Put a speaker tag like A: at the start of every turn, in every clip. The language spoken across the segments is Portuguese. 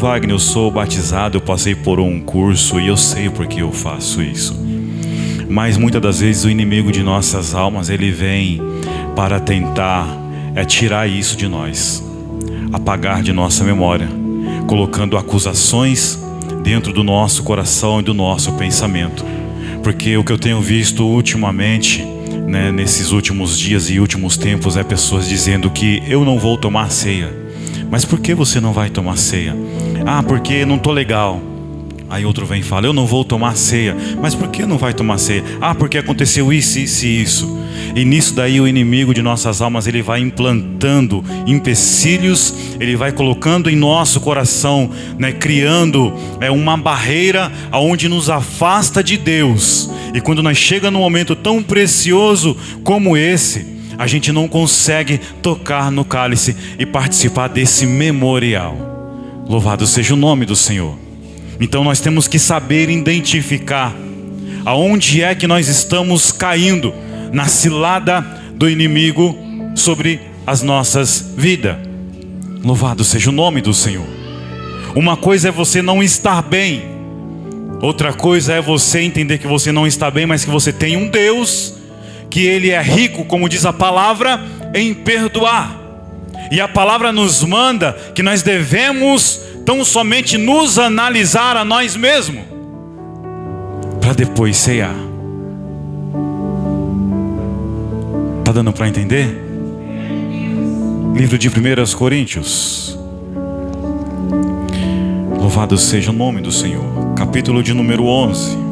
A: Wagner, eu sou batizado, eu passei por um curso e eu sei porque eu faço isso. Mas muitas das vezes o inimigo de nossas almas, ele vem para tentar tirar isso de nós, apagar de nossa memória, colocando acusações dentro do nosso coração e do nosso pensamento. Porque o que eu tenho visto ultimamente, nesses últimos dias e últimos tempos, é pessoas dizendo que eu não vou tomar ceia. Mas por que você não vai tomar ceia? Ah, porque não tô legal. Aí outro vem e fala, eu não vou tomar ceia. Mas por que não vai tomar ceia? Ah, porque aconteceu isso, isso e isso. E nisso daí o inimigo de nossas almas, ele vai implantando empecilhos, ele vai colocando em nosso coração, criando uma barreira aonde nos afasta de Deus. E quando nós chegamos num momento tão precioso como esse, a gente não consegue tocar no cálice e participar desse memorial. Louvado seja o nome do Senhor. Então nós temos que saber identificar aonde é que nós estamos caindo na cilada do inimigo sobre as nossas vidas. Louvado seja o nome do Senhor. Uma coisa é você não estar bem, outra coisa é você entender que você não está bem, mas que você tem um Deus que Ele é rico, como diz a palavra, em perdoar. E a palavra nos manda que nós devemos tão somente nos analisar a nós mesmos, para depois ceiar. Está dando para entender? Livro de 1 Coríntios. Louvado seja o nome do Senhor. Capítulo de número 11.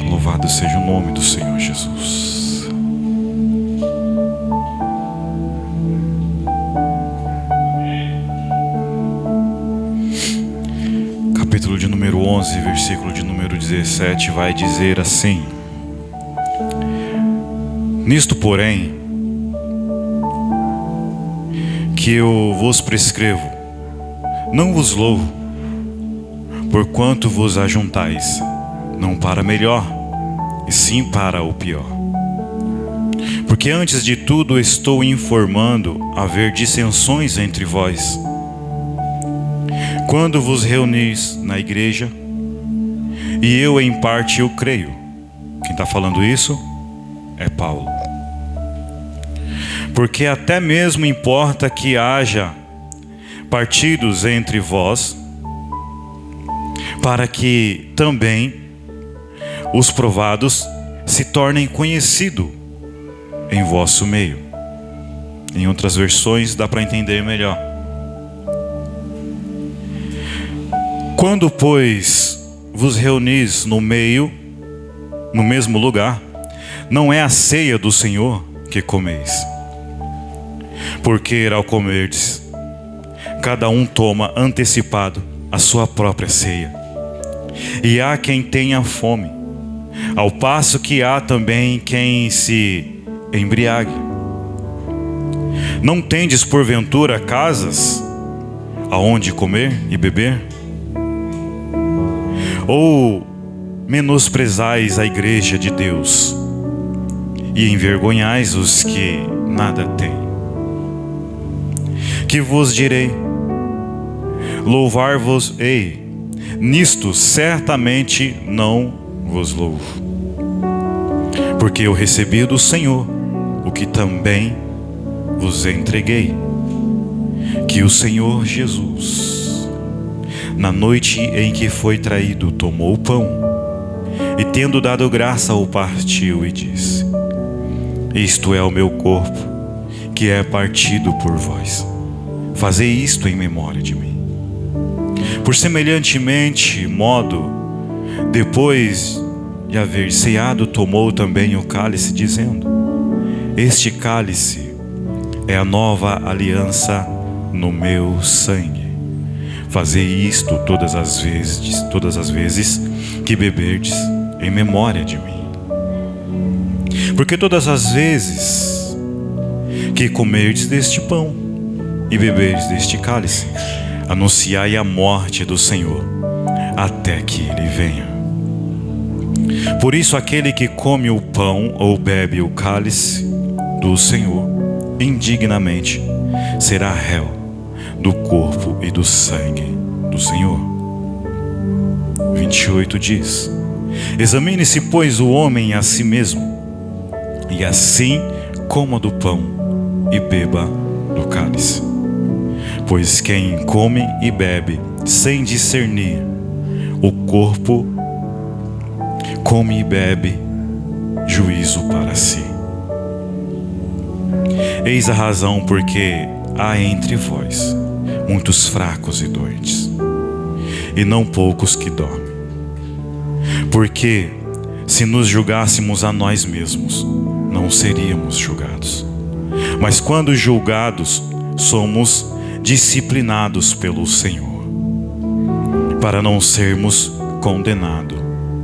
A: Louvado seja o nome do Senhor Jesus. Capítulo de número 11, versículo de número 17 vai dizer assim: nisto, porém, que eu vos prescrevo, não vos louvo, porquanto vos ajuntais, não para melhor, e sim para o pior. Porque antes de tudo estou informando haver dissensões entre vós, quando vos reunis na igreja, e eu em parte eu creio. Quem está falando isso é Paulo. Porque até mesmo importa que haja partidos entre vós, para que também os provados se tornem conhecidos em vosso meio. Em outras versões dá para entender melhor. Quando, pois, vos reunis no mesmo lugar, não é a ceia do Senhor que comeis. Porque ao comerdes, cada um toma antecipado a sua própria ceia. E há quem tenha fome, ao passo que há também quem se embriague. Não tendes porventura casas aonde comer e beber? Ou menosprezais a igreja de Deus e envergonhais os que nada têm? Que vos direi? Louvar-vos-ei, nisto certamente não vos louvo, porque eu recebi do Senhor o que também vos entreguei, que o Senhor Jesus, na noite em que foi traído, tomou o pão, e tendo dado graça, o partiu e disse: isto é o meu corpo, que é partido por vós, fazei isto em memória de mim. Por semelhantemente modo, depois de haver ceado, tomou também o cálice, dizendo: este cálice é a nova aliança no meu sangue. Fazei isto todas as vezes que beberdes, em memória de mim. Porque todas as vezes que comerdes deste pão e bebeis deste cálice, anunciai a morte do Senhor, até que Ele venha. Por isso, aquele que come o pão ou bebe o cálice do Senhor indignamente, será réu do corpo e do sangue do Senhor. 28 diz: examine-se, pois, o homem a si mesmo, e assim coma do pão e beba do cálice. Pois quem come e bebe sem discernir o corpo, come e bebe juízo para si. Eis a razão porque há entre vós muitos fracos e doentes, e não poucos que dormem. Porque se nos julgássemos a nós mesmos, não seríamos julgados. Mas quando julgados, somos disciplinados pelo Senhor, para não sermos condenados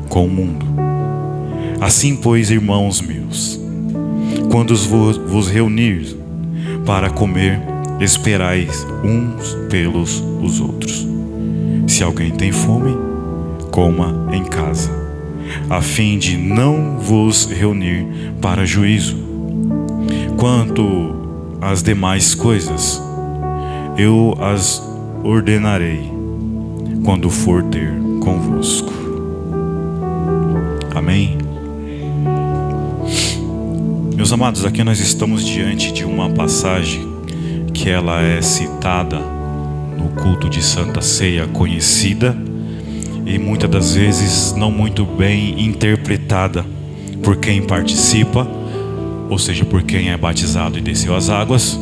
A: com o mundo. Assim, pois, irmãos meus, quando vos reunir para comer, esperais uns pelos os outros. Se alguém tem fome, coma em casa, a fim de não vos reunir para juízo. Quanto às demais coisas, eu as ordenarei quando for ter convosco. Amém? Meus amados, aqui nós estamos diante de uma passagem que ela é citada no culto de Santa Ceia, conhecida e muitas das vezes não muito bem interpretada por quem participa, ou seja, por quem é batizado e desceu as águas.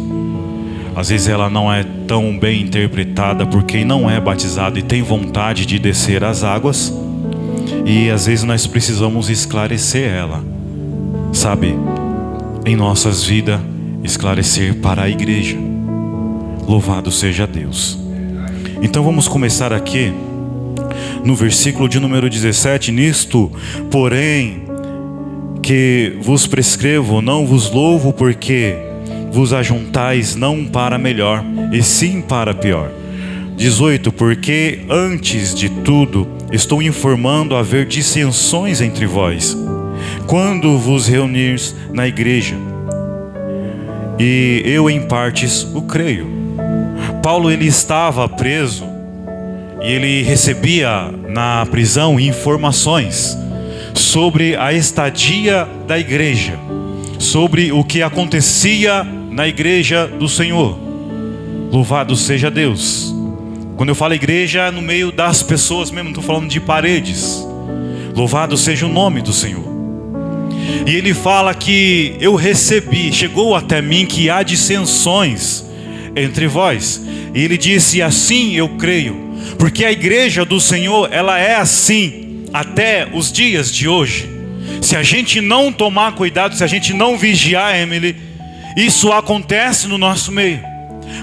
A: Às vezes ela não é tão bem interpretada por quem não é batizado e tem vontade de descer as águas. E às vezes nós precisamos esclarecer ela, sabe, em nossas vidas, esclarecer para a igreja. Louvado seja Deus. Então vamos começar aqui no versículo de número 17. Nisto, porém, que vos prescrevo, não vos louvo, porque vos ajuntais não para melhor, e sim para pior. 18, porque antes de tudo estou informando haver dissensões entre vós, quando vos reunires na igreja, e eu em partes o creio. Paulo, ele estava preso, e ele recebia na prisão informações sobre a estadia da igreja, sobre o que acontecia na igreja do Senhor. Louvado seja Deus. Quando eu falo igreja, no meio das pessoas mesmo, não estou falando de paredes. Louvado seja o nome do Senhor. E ele fala que eu recebi, chegou até mim que há dissensões entre vós. E ele disse, assim eu creio, porque a igreja do Senhor, ela é assim até os dias de hoje. Se a gente não tomar cuidado, se a gente não vigiar, Emily, isso acontece no nosso meio.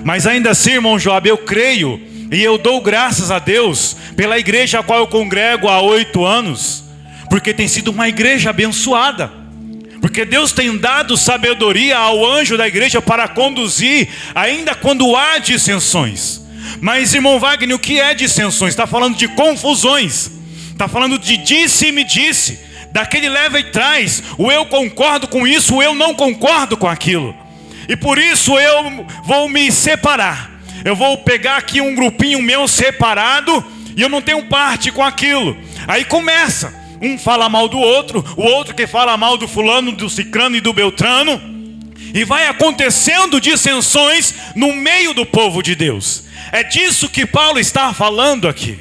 A: Mas ainda assim, irmão Joab, eu creio e eu dou graças a Deus pela igreja a qual eu congrego há 8 anos, porque tem sido uma igreja abençoada, porque Deus tem dado sabedoria ao anjo da igreja para conduzir, ainda quando há dissensões. Mas, irmão Wagner, o que é dissensões? Está falando de confusões, está falando de disse e me disse, daquele leva e traz, o eu concordo com isso, o eu não concordo com aquilo. E por isso eu vou me separar. Eu vou pegar aqui um grupinho meu separado e eu não tenho parte com aquilo. Aí começa, um fala mal do outro, o outro que fala mal do fulano, do cicrano e do beltrano, e vai acontecendo dissensões no meio do povo de Deus. É disso que Paulo está falando aqui.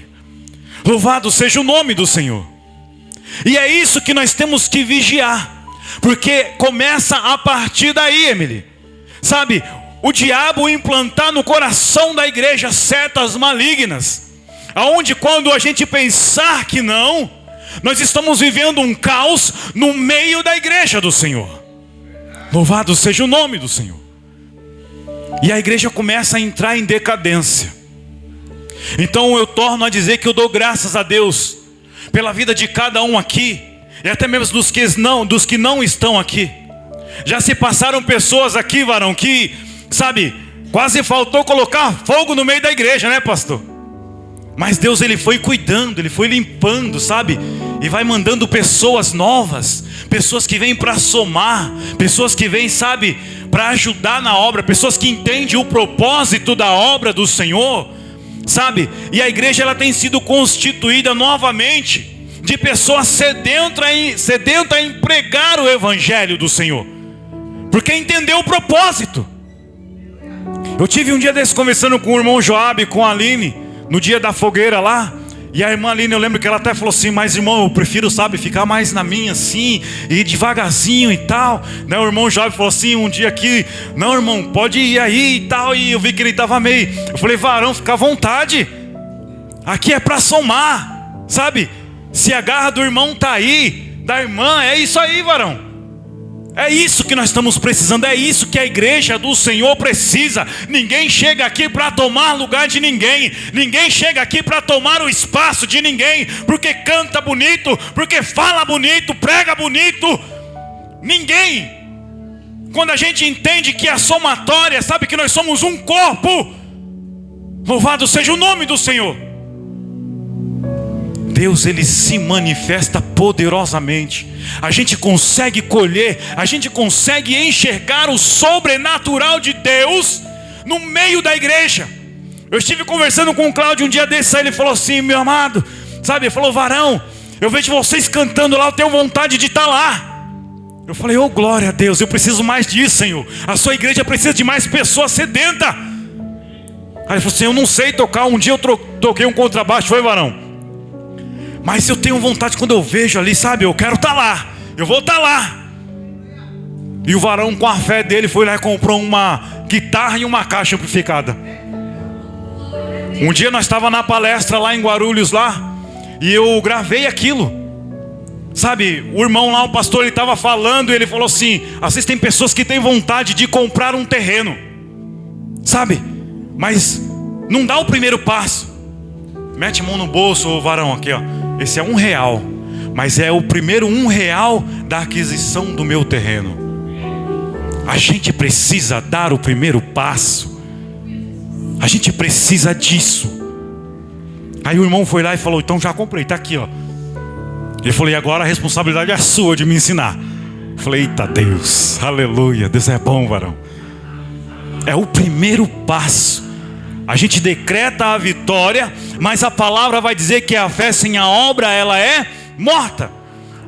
A: Louvado seja o nome do Senhor. E é isso que nós temos que vigiar, porque começa a partir daí, Emily. Sabe, o diabo implantar no coração da igreja setas malignas, aonde quando a gente pensar que não, nós estamos vivendo um caos no meio da igreja do Senhor. Louvado seja o nome do Senhor. E a igreja começa a entrar em decadência. Então eu torno a dizer que eu dou graças a Deus pela vida de cada um aqui, e até mesmo dos que não estão aqui. Já se passaram pessoas aqui, varão, que, sabe, Quase faltou colocar fogo no meio da igreja, né, pastor? Mas Deus, Ele foi cuidando, Ele foi limpando, sabe? E vai mandando pessoas novas, pessoas que vêm para somar, pessoas que vêm, sabe, para ajudar na obra, pessoas que entendem o propósito da obra do Senhor, sabe? E a igreja, ela tem sido constituída novamente de pessoas sedentas em pregar o evangelho do Senhor, porque entendeu o propósito. Eu tive um dia desse conversando com o irmão Joab e com a Aline, no dia da fogueira lá. E a irmã Aline, eu lembro que ela até falou assim: mas irmão, eu prefiro, sabe, ficar mais na minha assim, e devagarzinho e tal, né? O irmão Joab falou assim um dia aqui: não, irmão, pode ir aí e tal. E eu vi que ele estava meio... Eu falei: varão, fica à vontade, aqui é para somar, sabe? Se a garra do irmão tá aí, da irmã, é isso aí, varão. É isso que nós estamos precisando, é isso que a igreja do Senhor precisa. Ninguém chega aqui para tomar lugar de ninguém, ninguém chega aqui para tomar o espaço de ninguém, porque canta bonito, porque fala bonito, prega bonito. Ninguém. Quando a gente entende que a somatória, sabe que nós somos um corpo, louvado seja o nome do Senhor. Deus, Ele se manifesta poderosamente. A gente consegue colher, a gente consegue enxergar o sobrenatural de Deus no meio da igreja. Eu estive conversando com o Cláudio um dia desses, aí ele falou assim: meu amado, sabe, ele falou: varão, eu vejo vocês cantando lá, eu tenho vontade de estar lá. Eu falei: oh glória a Deus, eu preciso mais disso, Senhor. A sua igreja precisa de mais pessoas sedentas. Aí ele falou assim: eu não sei tocar. Um dia eu toquei um contrabaixo, foi, varão? Mas eu tenho vontade, quando eu vejo ali, sabe, eu quero estar lá, eu vou estar lá. E o varão, com a fé dele, foi lá e comprou uma guitarra e uma caixa amplificada. Um dia nós estávamos na palestra lá em Guarulhos lá, e eu gravei aquilo. Sabe, o irmão lá, o pastor, ele estava falando, e ele falou assim: às vezes tem pessoas que têm vontade de comprar um terreno, sabe, mas não dá o primeiro passo. Mete a mão no bolso, ô varão, aqui ó, esse é R$1, mas é o primeiro R$1 da aquisição do meu terreno. A gente precisa dar o primeiro passo. A gente precisa disso. Aí o irmão foi lá e falou: então já comprei, tá aqui ó. Ele falou: e agora a responsabilidade é sua de me ensinar. Eu falei: eita Deus, aleluia, Deus é bom, varão. É o primeiro passo. A gente decreta a vitória, mas a palavra vai dizer que a fé sem a obra, ela é morta.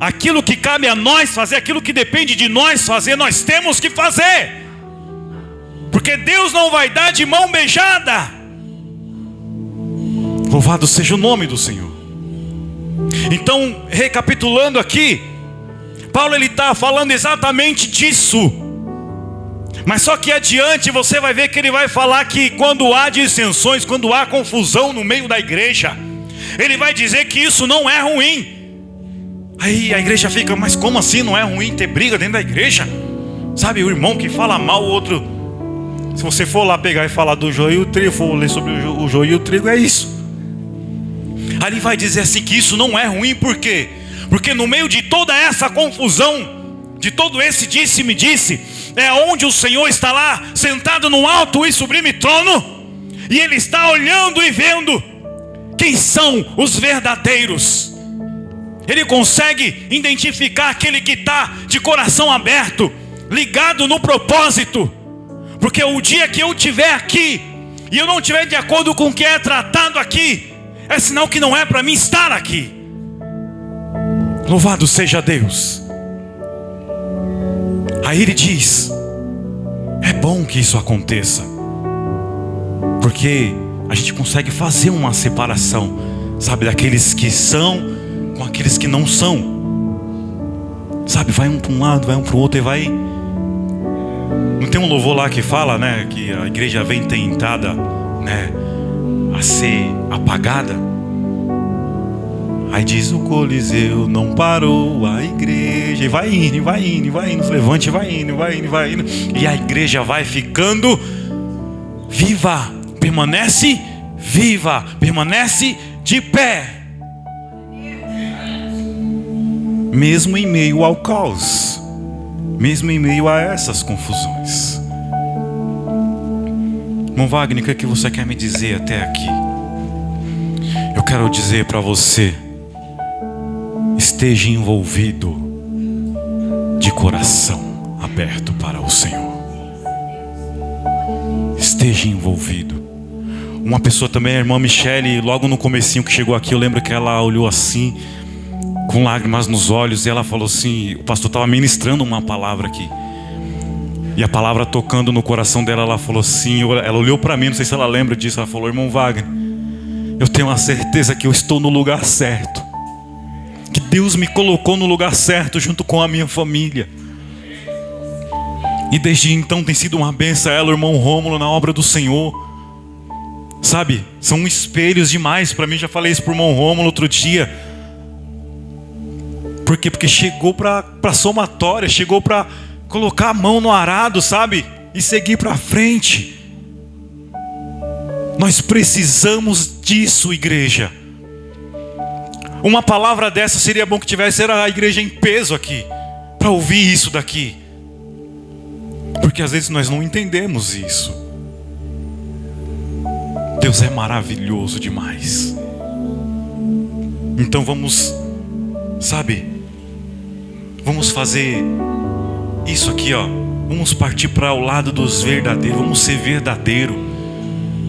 A: Aquilo que cabe a nós fazer, aquilo que depende de nós fazer, nós temos que fazer. Porque Deus não vai dar de mão beijada. Louvado seja o nome do Senhor. Então, recapitulando aqui, Paulo, ele está falando exatamente disso. Mas só que adiante você vai ver que ele vai falar que quando há dissensões, quando há confusão no meio da igreja, ele vai dizer que isso não é ruim. Aí a igreja fica: mas como assim não é ruim ter briga dentro da igreja? Sabe, o irmão que fala mal, o outro... Se você for lá pegar e falar do joio e o trigo, for ler sobre o joio e o trigo, é isso. Aí ele vai dizer assim que isso não é ruim, por quê? Porque no meio de toda essa confusão, de todo esse disse-me disse, é onde o Senhor está lá, sentado no alto e sublime trono, e Ele está olhando e vendo quem são os verdadeiros. Ele consegue identificar aquele que está de coração aberto, ligado no propósito. Porque o dia que eu estiver aqui e eu não estiver de acordo com o que é tratado aqui, é sinal que não é para mim estar aqui. Louvado seja Deus. Aí ele diz: é bom que isso aconteça, porque a gente consegue fazer uma separação, sabe, daqueles que são com aqueles que não são. Sabe, vai um para um lado, vai um para o outro e vai... Não tem um louvor lá que fala, né, que a igreja vem tentada, né, a ser apagada. Aí diz: o Coliseu não parou, a igreja... E vai indo, vai indo, vai indo, levante, vai indo, vai indo, vai indo. E a igreja vai ficando viva, permanece viva, permanece de pé. Mesmo em meio ao caos, mesmo em meio a essas confusões. Irmão Wagner, o que você quer me dizer até aqui? Eu quero dizer para você: esteja envolvido de coração aberto para o Senhor. Esteja envolvido. Uma pessoa também, a irmã Michele, logo no comecinho que chegou aqui, eu lembro que ela olhou assim, com lágrimas nos olhos, e ela falou assim, o pastor estava ministrando uma palavra aqui, e a palavra tocando no coração dela, ela falou assim, ela olhou para mim, não sei se ela lembra disso, ela falou: irmão Wagner, eu tenho a certeza que eu estou no lugar certo, que Deus me colocou no lugar certo junto com a minha família. E desde então tem sido uma bênção ela, o irmão Rômulo, na obra do Senhor. Sabe, são espelhos demais para mim. Já falei isso pro irmão Rômulo outro dia. Por quê? Porque chegou para somatória, chegou para colocar a mão no arado, sabe? E seguir para frente. Nós precisamos disso, igreja. Uma palavra dessa seria bom que tivesse a igreja em peso aqui, para ouvir isso daqui. Porque às vezes nós não entendemos isso. Deus é maravilhoso demais. Então vamos, sabe, vamos fazer isso aqui, ó. Vamos partir para o lado dos verdadeiros. Vamos ser verdadeiro.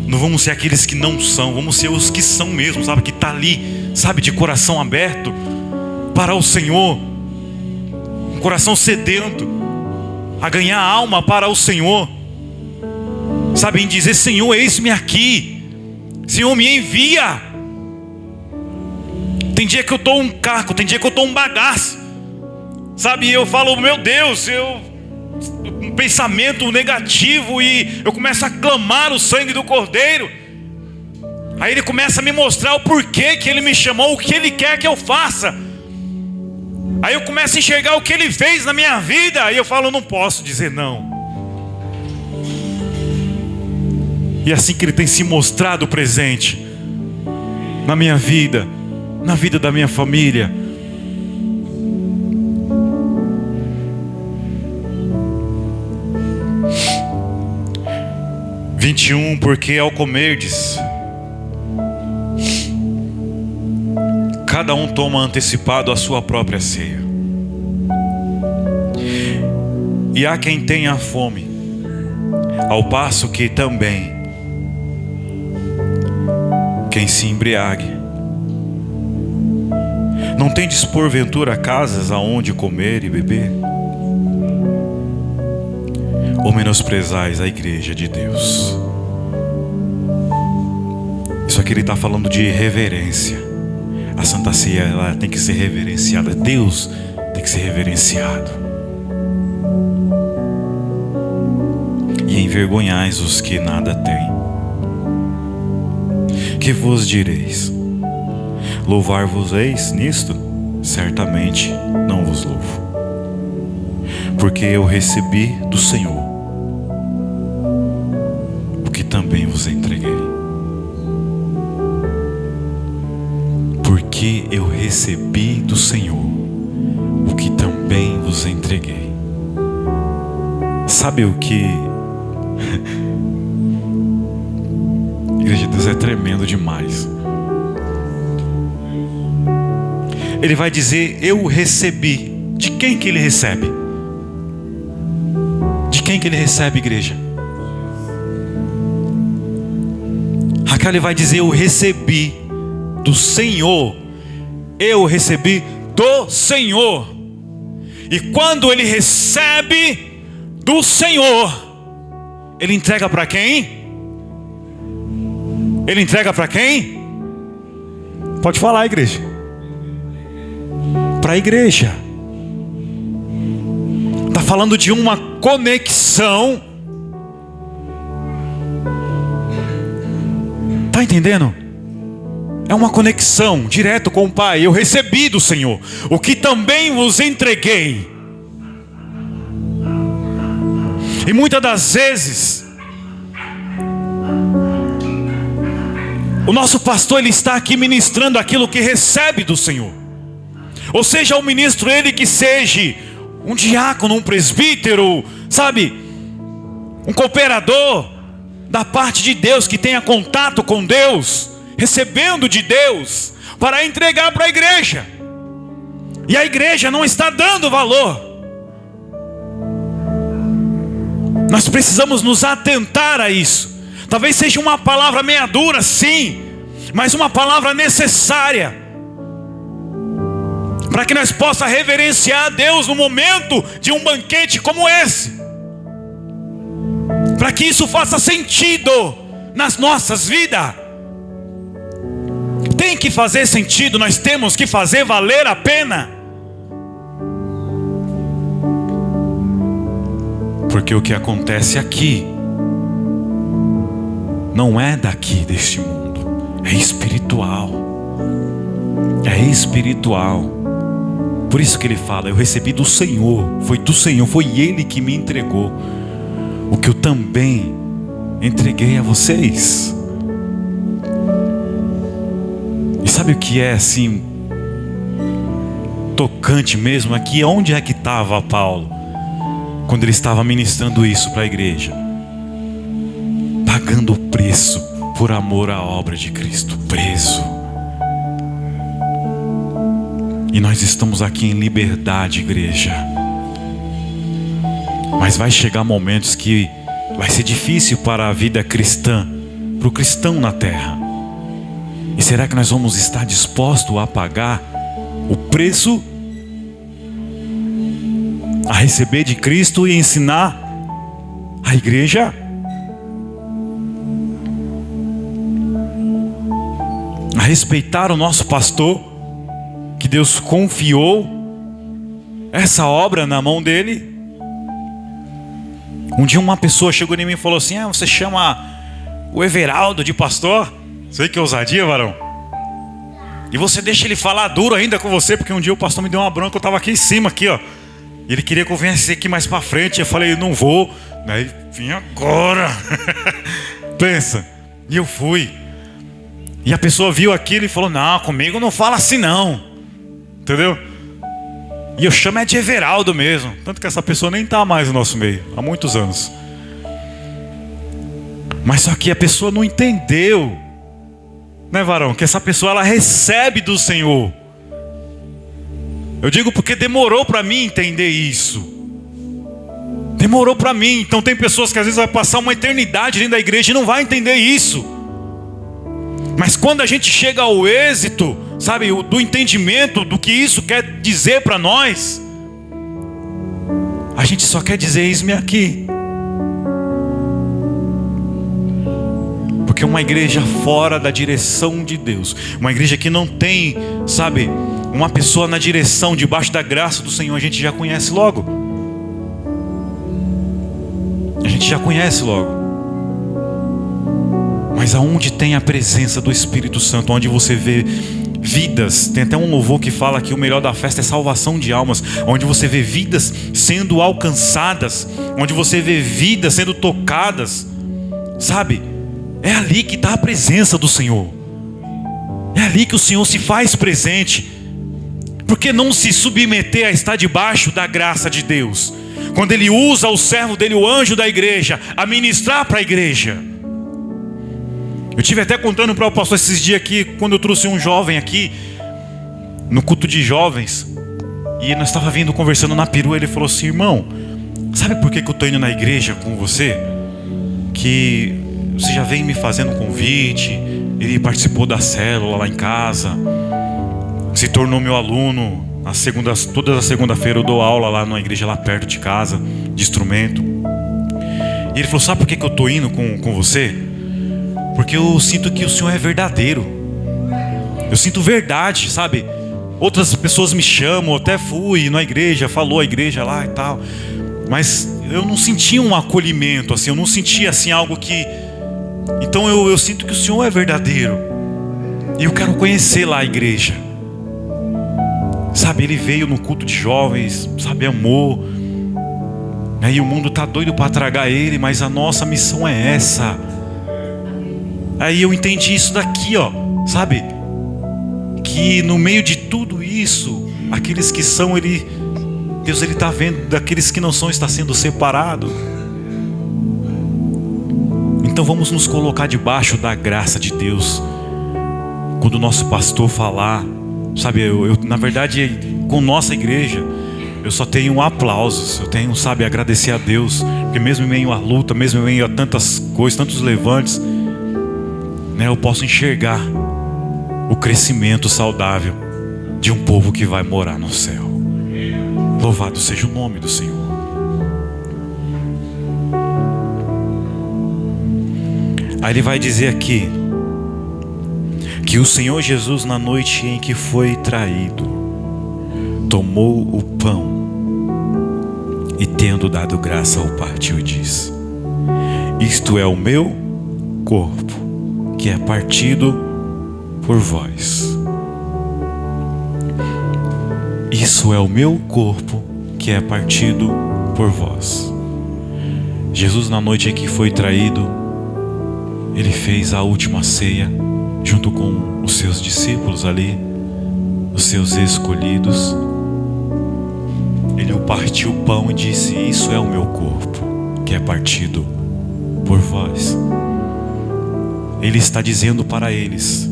A: Não vamos ser aqueles que não são. Vamos ser os que são mesmo, sabe? Que está ali, sabe, de coração aberto para o Senhor. Um coração sedento a ganhar alma para o Senhor, sabe, em dizer: Senhor, eis-me aqui, Senhor, me envia. Tem dia que eu estou um caco, tem dia que eu estou um bagaço, sabe, e eu falo: meu Deus, um pensamento negativo, e eu começo a clamar o sangue do Cordeiro. Aí Ele começa a me mostrar o porquê que Ele me chamou, o que Ele quer que eu faça. Aí eu começo a enxergar o que Ele fez na minha vida. Aí eu falo: eu não posso dizer não. E é assim que Ele tem se mostrado presente na minha vida, na vida da minha família. Porque ao comerdes, cada um toma antecipado a sua própria ceia. E há quem tenha fome, ao passo que também quem se embriague. Não tendes porventura casas aonde comer e beber? Ou menosprezais a igreja de Deus? Isso aqui Ele está falando de reverência. A Santa Ceia, ela tem que ser reverenciada. Deus tem que ser reverenciado. E envergonhais os que nada têm. Que vos direis? Louvar-vos-eis nisto? Certamente não vos louvo, porque eu recebi do Senhor o que também vos entreguei. Porque eu recebi do Senhor o que também vos entreguei. Sabe o que? Igreja de Deus, é tremendo demais. Ele vai dizer: eu recebi. De quem que Ele recebe? De quem que Ele recebe, igreja? Raquel, Ele vai dizer: eu recebi do Senhor. Eu recebi do Senhor. E quando Ele recebe do Senhor, Ele entrega para quem? Ele entrega para quem? Pode falar, igreja. Para a igreja. Está falando de uma conexão. Está entendendo? É uma conexão direto com o Pai. Eu recebi do Senhor o que também vos entreguei. E muitas das vezes o nosso pastor, ele está aqui ministrando aquilo que recebe do Senhor. Ou seja, o ministro, ele que seja um diácono, um presbítero, sabe, um cooperador, da parte de Deus, que tenha contato com Deus, recebendo de Deus, para entregar para a igreja. E a igreja não está dando valor. Nós precisamos nos atentar a isso. Talvez seja uma palavra meia dura, sim, mas uma palavra necessária, para que nós possamos reverenciar a Deus no momento de um banquete como esse, para que isso faça sentido nas nossas vidas. Tem que fazer sentido, nós temos que fazer valer a pena. Porque o que acontece aqui não é daqui deste mundo, é espiritual. É espiritual. Por isso que ele fala: eu recebi do Senhor, foi do Senhor, foi Ele que me entregou o que eu também entreguei a vocês. E sabe o que é assim tocante mesmo? Aqui onde é que estava Paulo quando ele estava ministrando isso para a igreja? Pagando o preço por amor à obra de Cristo, preso. E nós estamos aqui em liberdade, igreja. Mas vai chegar momentos que vai ser difícil para a vida cristã, para o cristão na terra. E será que nós vamos estar dispostos a pagar o preço, a receber de Cristo e ensinar a igreja? A respeitar o nosso pastor, que Deus confiou essa obra na mão dele? Um dia uma pessoa chegou em mim e falou assim: você chama o Everaldo de pastor? Sei que ousadia, varão. E você deixa ele falar duro ainda com você? Porque um dia o pastor me deu uma bronca, eu estava aqui em cima, aqui, ó. E ele queria que eu viesse aqui mais para frente. Eu falei: não vou. Daí vim agora. Pensa. E eu fui. E a pessoa viu aquilo e falou: não, comigo não fala assim não. Entendeu? E eu chamo de Everaldo mesmo. Tanto que essa pessoa nem está mais no nosso meio, há muitos anos. Mas só que a pessoa não entendeu, né, varão? Que essa pessoa, ela recebe do Senhor. Eu digo porque demorou para mim entender isso. Demorou para mim. Então tem pessoas que às vezes vai passar uma eternidade dentro da igreja e não vai entender isso. Mas quando a gente chega ao êxito, sabe, do entendimento do que isso quer dizer para nós, a gente só quer dizer: eis-me aqui. Porque uma igreja fora da direção de Deus, uma igreja que não tem, sabe, uma pessoa na direção, debaixo da graça do Senhor, a gente já conhece logo. A gente já conhece logo. Mas aonde tem a presença do Espírito Santo, onde você vê vidas, tem até um louvor que fala que o melhor da festa é salvação de almas, onde você vê vidas sendo alcançadas, onde você vê vidas sendo tocadas, sabe? É ali que está a presença do Senhor. É ali que o Senhor se faz presente. Por que não se submeter a estar debaixo da graça de Deus, quando Ele usa o servo dele, o anjo da igreja, a ministrar para a igreja? Eu tive até contando para o pastor esses dias aqui, quando eu trouxe um jovem aqui no culto de jovens, e nós estávamos vindo conversando na perua. Ele falou assim: irmão, sabe por que eu estou indo na igreja com você? Que você já vem me fazendo convite, ele participou da célula lá em casa, se tornou meu aluno. Todas as segunda-feira eu dou aula lá na igreja lá perto de casa, de instrumento. E ele falou: sabe por que eu estou indo com você? Porque eu sinto que o Senhor é verdadeiro. Eu sinto verdade, sabe? Outras pessoas me chamam, até fui na igreja, falou a igreja lá e tal, mas eu não sentia um acolhimento assim, eu não sentia assim algo que... Então eu sinto que o Senhor é verdadeiro. E eu quero conhecer lá a igreja. Sabe, ele veio no culto de jovens, sabe, amou. Aí o mundo tá doido para tragar ele, mas a nossa missão é essa. Aí eu entendi isso daqui, ó, sabe? Que no meio de tudo isso, aqueles que são, Deus ele está vendo, daqueles que não são, está sendo separado. Então vamos nos colocar debaixo da graça de Deus. Quando o nosso pastor falar, sabe, eu na verdade, com nossa igreja, eu só tenho aplausos. Eu tenho, sabe, agradecer a Deus, porque mesmo em meio à luta, mesmo em meio a tantas coisas, tantos levantes, né, eu posso enxergar o crescimento saudável de um povo que vai morar no céu. Louvado seja o nome do Senhor. Aí ele vai dizer aqui que o Senhor Jesus, na noite em que foi traído, tomou o pão e, tendo dado graça, o partiu e disse: isto é o meu corpo, que é partido por vós. Isso é o meu corpo, que é partido por vós. Jesus, na noite em que foi traído, ele fez a última ceia junto com os seus discípulos ali, os seus escolhidos. Ele partiu o pão e disse: isso é o meu corpo, que é partido por vós. Ele está dizendo para eles: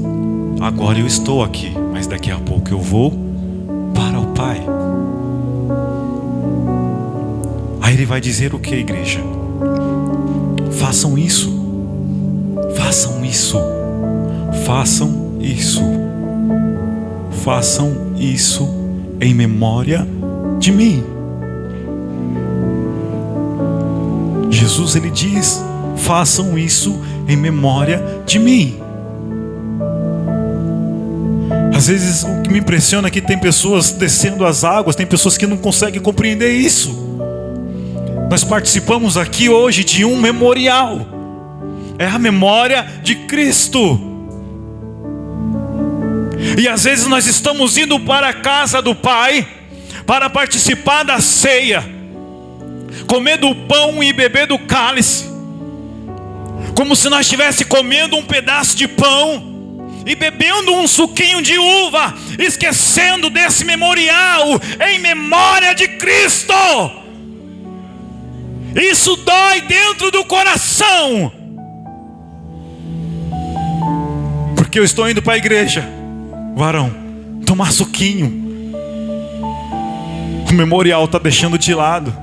A: agora eu estou aqui, mas daqui a pouco eu vou para o Pai. Aí ele vai dizer o que, igreja? Façam isso. Façam isso. Façam isso. Façam isso em memória de mim. Jesus, ele diz: façam isso em memória de mim. Às vezes o que me impressiona é que tem pessoas descendo as águas, tem pessoas que não conseguem compreender isso. Nós participamos aqui hoje de um memorial. É a memória de Cristo. E às vezes nós estamos indo para a casa do Pai para participar da ceia, comer do pão e beber do cálice, como se nós estivéssemos comendo um pedaço de pão e bebendo um suquinho de uva, esquecendo desse memorial em memória de Cristo. Isso dói dentro do coração, porque eu estou indo para a igreja, varão, tomar suquinho. O memorial está deixando de lado,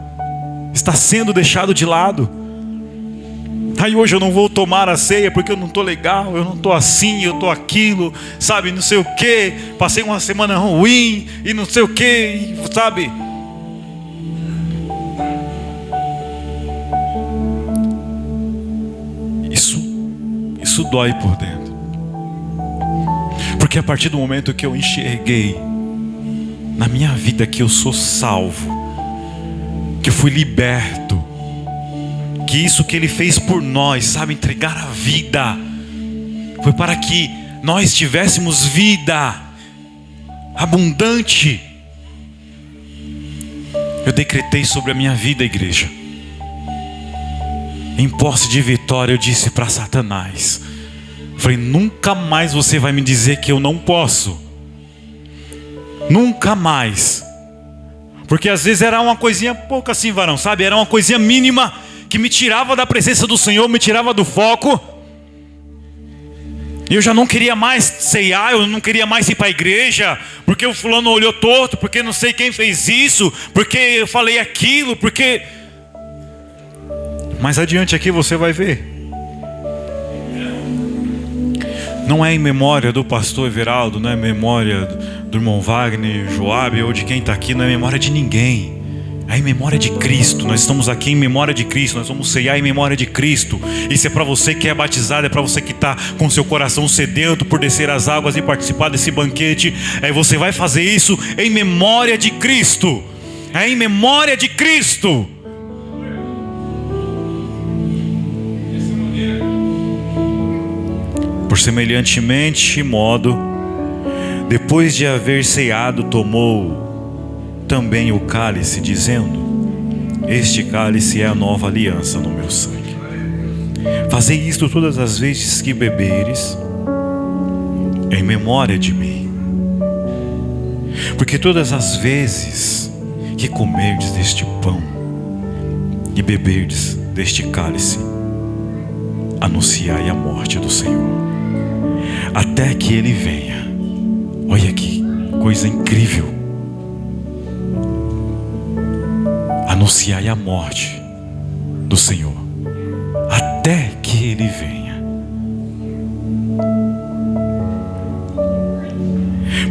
A: está sendo deixado de lado. Aí hoje eu não vou tomar a ceia porque eu não estou legal, eu não estou assim, eu estou aquilo, sabe, não sei o que, passei uma semana ruim e não sei o que, sabe. Isso dói por dentro, porque a partir do momento que eu enxerguei na minha vida que eu sou salvo, que eu fui liberto, que isso que Ele fez por nós, sabe, entregar a vida, foi para que nós tivéssemos vida abundante. Eu decretei sobre a minha vida, igreja. Em posse de vitória, eu disse para Satanás, falei: nunca mais você vai me dizer que eu não posso. Nunca mais. Porque às vezes era uma coisinha pouco assim, varão, sabe? Era uma coisinha mínima que me tirava da presença do Senhor, me tirava do foco. E eu já não queria mais ceiar, eu não queria mais ir para a igreja, porque o fulano olhou torto, porque não sei quem fez isso, porque eu falei aquilo, porque... Mais adiante aqui você vai ver. Não é em memória do pastor Everaldo, não é em memória do irmão Wagner, Joabe, ou de quem está aqui, não é em memória de ninguém. É em memória de Cristo. Nós estamos aqui em memória de Cristo. Nós vamos ceiar em memória de Cristo. Isso é para você que é batizado, é para você que está com seu coração sedento por descer as águas e participar desse banquete. Aí você vai fazer isso em memória de Cristo. É em memória de Cristo. Por semelhantemente modo, depois de haver ceado, tomou também o cálice, dizendo: este cálice é a nova aliança no meu sangue. Fazei isto todas as vezes que beberes, em memória de mim. Porque todas as vezes que comerdes deste pão e beberdes deste cálice, anunciai a morte do Senhor, até que Ele venha. Olha que coisa incrível. Anunciai a morte do Senhor, até que Ele venha.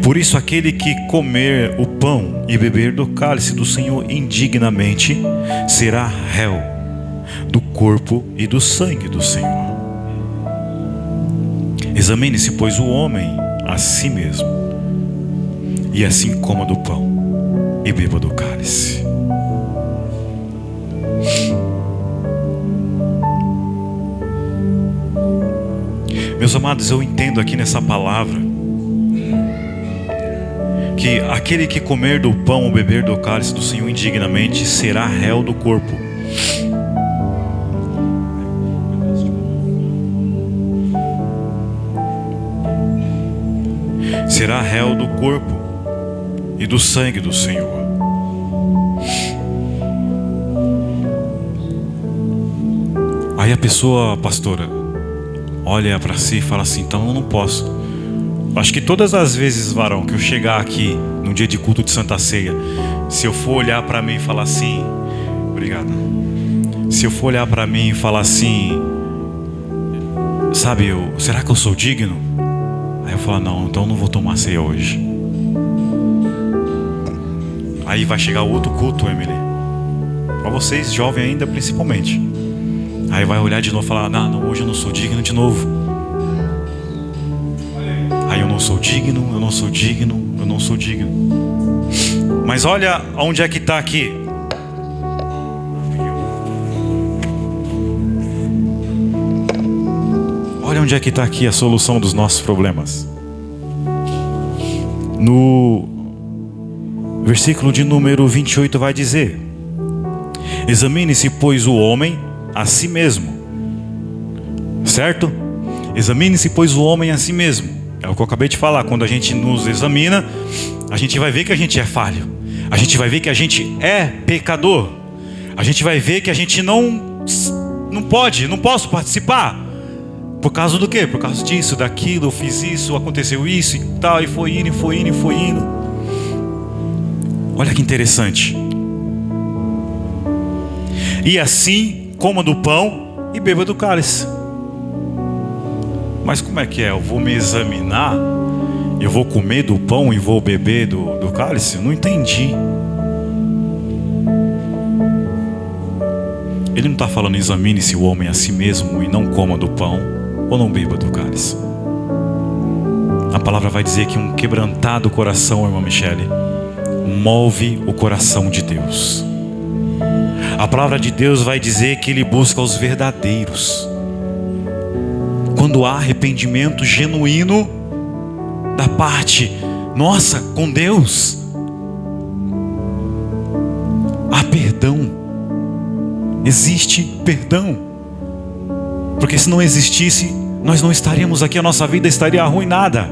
A: Por isso, aquele que comer o pão e beber do cálice do Senhor indignamente será réu do corpo e do sangue do Senhor. Examine-se, pois, o homem a si mesmo, e assim coma do pão e beba do cálice. Meus amados, eu entendo aqui nessa palavra que aquele que comer do pão ou beber do cálice do Senhor indignamente será réu do corpo. Será réu do corpo e do sangue do Senhor. Aí a pessoa, pastora, olha para si e fala assim: então eu não posso. Acho que todas as vezes, varão, que eu chegar aqui no dia de culto de Santa Ceia, se eu for olhar para mim e falar assim, obrigado. Se eu for olhar para mim e falar assim, sabe, será que eu sou digno? Aí eu falo: não, então eu não vou tomar ceia hoje. Aí vai chegar outro culto, Emily, para vocês jovens ainda principalmente. Aí vai olhar de novo e falar: não, hoje eu não sou digno de novo. Aí eu não sou digno, eu não sou digno, eu não sou digno. Mas olha onde é que está aqui. Olha onde é que está aqui a solução dos nossos problemas. No versículo de número 28 vai dizer: examine-se, pois, o homem a si mesmo. Certo? Examine-se, pois, o homem a si mesmo. É o que eu acabei de falar. Quando a gente nos examina, a gente vai ver que a gente é falho. A gente vai ver que a gente é pecador. A gente vai ver que a gente não posso participar. Por causa do quê? Por causa disso, daquilo, eu fiz isso, aconteceu isso e tal, e foi indo, e foi indo, e foi indo. Olha que interessante. E assim, coma do pão e beba do cálice. Mas como é que é? Eu vou me examinar, eu vou comer do pão e vou beber do cálice? Não entendi. Ele não está falando: examine-se o homem a si mesmo e não coma do pão ou não beba do cálice. A palavra vai dizer que um quebrantado coração, irmã Michele, move o coração de Deus. A palavra de Deus vai dizer que Ele busca os verdadeiros. Quando há arrependimento genuíno da parte nossa com Deus, há perdão. Existe perdão. Porque se não existisse, nós não estaríamos aqui, a nossa vida estaria arruinada.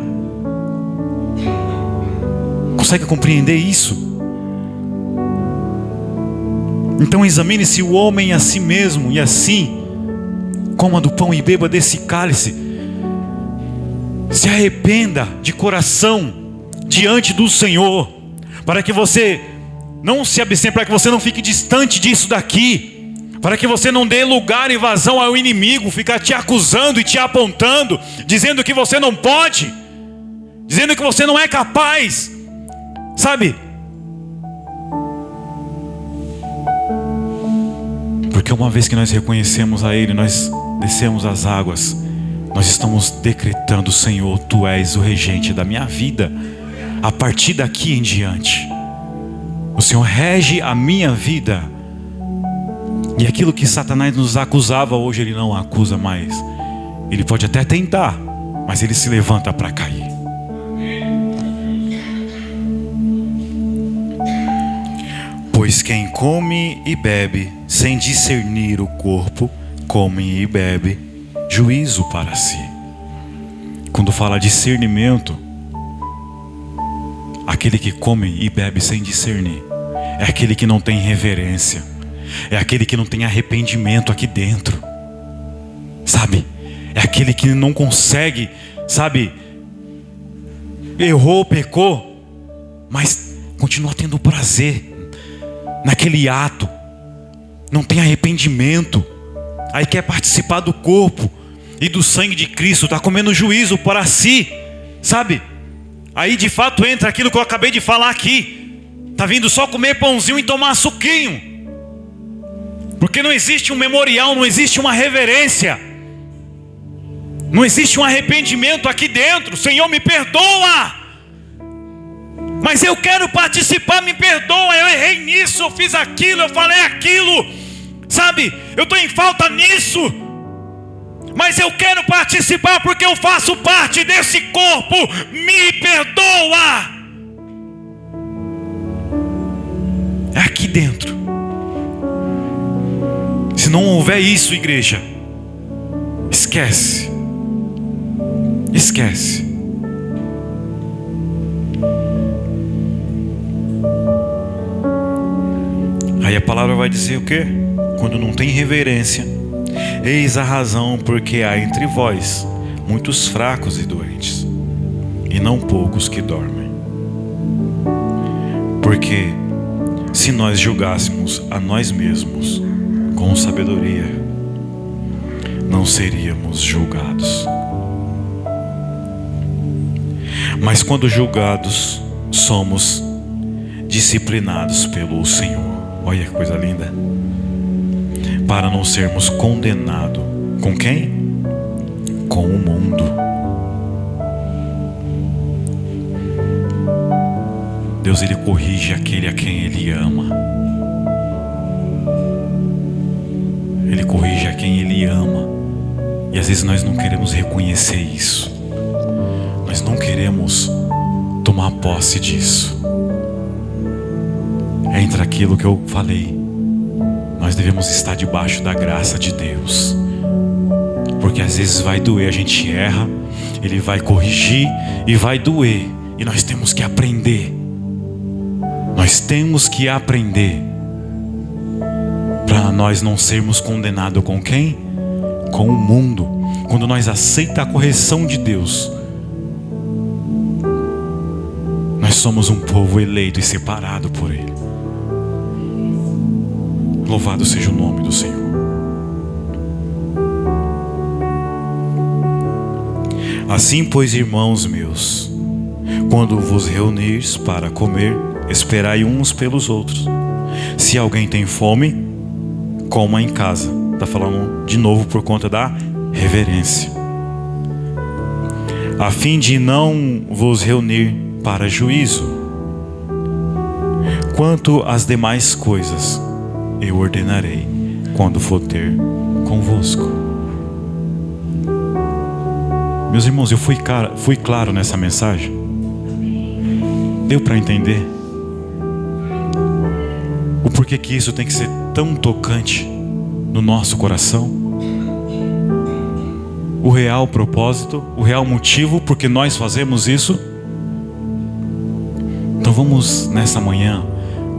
A: Consegue compreender isso? Então examine-se o homem a si mesmo, e assim coma do pão e beba desse cálice. Se arrependa de coração diante do Senhor, para que você não se abstenha, para que você não fique distante disso daqui, para que você não dê lugar e vazão ao inimigo ficar te acusando e te apontando, dizendo que você não pode, dizendo que você não é capaz, sabe? Porque uma vez que nós reconhecemos a Ele, nós descemos as águas, nós estamos decretando: Senhor, Tu és o regente da minha vida, a partir daqui em diante. O Senhor rege a minha vida. E aquilo que Satanás nos acusava, hoje ele não acusa mais. Ele pode até tentar, mas ele se levanta para cair. Pois quem come e bebe sem discernir o corpo, come e bebe juízo para si. Quando fala discernimento, aquele que come e bebe sem discernir é aquele que não tem reverência, é aquele que não tem arrependimento aqui dentro, sabe? É aquele que não consegue, sabe, errou, pecou, mas continua tendo prazer naquele ato, não tem arrependimento, aí quer participar do corpo e do sangue de Cristo, está comendo juízo para si, sabe? Aí de fato entra aquilo que eu acabei de falar aqui, está vindo só comer pãozinho e tomar suquinho, porque não existe um memorial, não existe uma reverência, não existe um arrependimento aqui dentro. Senhor, me perdoa, mas eu quero participar, me perdoa, eu errei nisso, eu fiz aquilo, eu falei aquilo, sabe, eu estou em falta nisso, mas eu quero participar porque eu faço parte desse corpo, me perdoa. É aqui dentro. Se não houver isso, igreja, esquece. Esquece. Aí a palavra vai dizer o quê? Quando não tem reverência, eis a razão porque há entre vós muitos fracos e doentes, e não poucos que dormem. Porque se nós julgássemos a nós mesmos com sabedoria, não seríamos julgados. Mas quando julgados, somos disciplinados pelo Senhor. Olha que coisa linda. Para não sermos condenados. Com quem? Com o mundo. Deus, Ele corrige aquele a quem Ele ama. Ele corrige a quem Ele ama. E às vezes nós não queremos reconhecer isso. Nós não queremos tomar posse disso. Entra aquilo que eu falei. Nós devemos estar debaixo da graça de Deus. Porque às vezes vai doer, a gente erra, Ele vai corrigir e vai doer. E nós temos que aprender. Nós temos que aprender. Para nós não sermos condenados com quem? Com o mundo. Quando nós aceitamos a correção de Deus, nós somos um povo eleito e separado por Ele. Louvado seja o nome do Senhor. Assim, pois, irmãos meus, quando vos reunires para comer, esperai uns pelos outros. Se alguém tem fome, coma em casa. Está falando de novo por conta da reverência. A fim de não vos reunir para juízo. Quanto às demais coisas, eu ordenarei quando for ter convosco. Meus irmãos, eu fui claro nessa mensagem? Deu para entender? O porquê que isso tem que ser tão tocante no nosso coração? O real propósito, o real motivo porque nós fazemos isso? Então vamos nessa manhã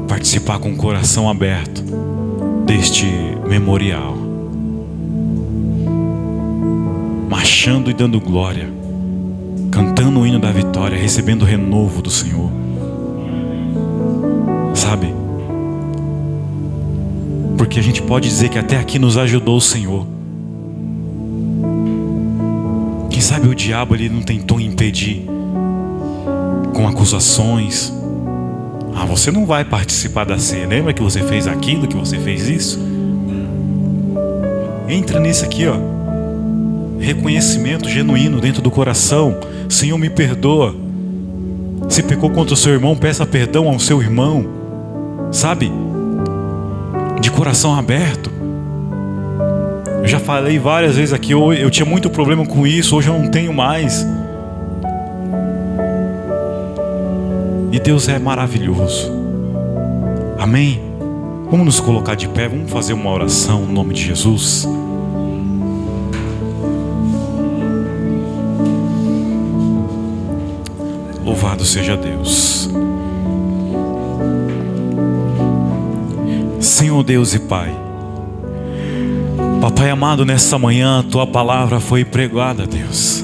A: participar com o coração aberto deste memorial, marchando e dando glória, cantando o hino da vitória, recebendo o renovo do Senhor, sabe? Porque a gente pode dizer que até aqui nos ajudou o Senhor. Quem sabe o diabo ele não tentou impedir com acusações. Ah, você não vai participar da ceia. Lembra que você fez aquilo, que você fez isso? Entra nisso aqui, ó. Reconhecimento genuíno dentro do coração. Senhor, me perdoa. Se pecou contra o seu irmão, peça perdão ao seu irmão. Sabe? De coração aberto. Eu já falei várias vezes aqui, eu tinha muito problema com isso, hoje eu não tenho mais. E Deus é maravilhoso. Amém? Vamos nos colocar de pé, vamos fazer uma oração no nome de Jesus. Louvado seja Deus. Senhor Deus e Pai, Papai amado, nessa manhã a tua palavra foi pregada, Deus.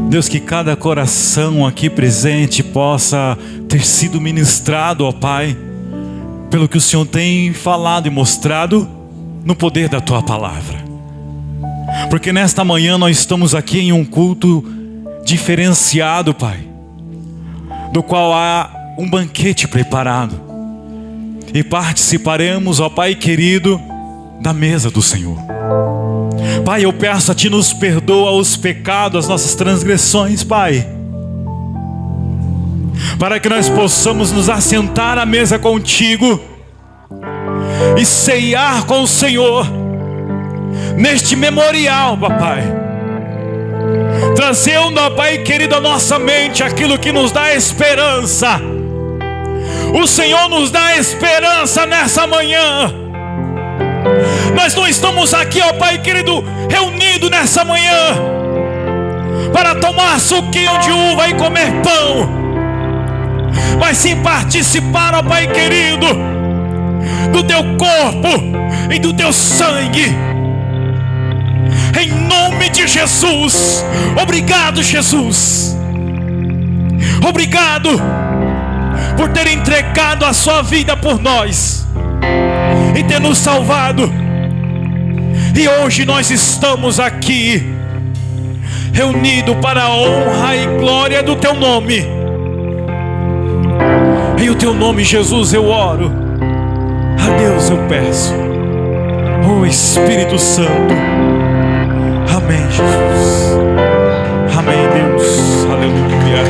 A: Deus, que cada coração aqui presente possa ter sido ministrado, ó Pai, pelo que o Senhor tem falado e mostrado no poder da tua palavra. Porque nesta manhã nós estamos aqui em um culto diferenciado, Pai, do qual há um banquete preparado, e participaremos, ó Pai querido, da mesa do Senhor. Pai, eu peço a Ti, nos perdoa os pecados, as nossas transgressões, Pai, para que nós possamos nos assentar à mesa contigo e ceiar com o Senhor neste memorial, papai, trazendo, ó Pai querido, à nossa mente aquilo que nos dá esperança. O Senhor nos dá esperança nessa manhã. Nós não estamos aqui, ó Pai querido, reunidos nessa manhã para tomar suquinho de uva e comer pão, mas sim participar, ó Pai querido, do Teu corpo e do Teu sangue. Em nome de Jesus. Obrigado, Jesus. Obrigado por ter entregado a sua vida por nós e ter nos salvado. E hoje nós estamos aqui reunidos para a honra e glória do Teu nome. Em o Teu nome, Jesus, eu oro. A Deus eu peço, oh Espírito Santo. Amém, Jesus. Amém, Deus. Aleluia.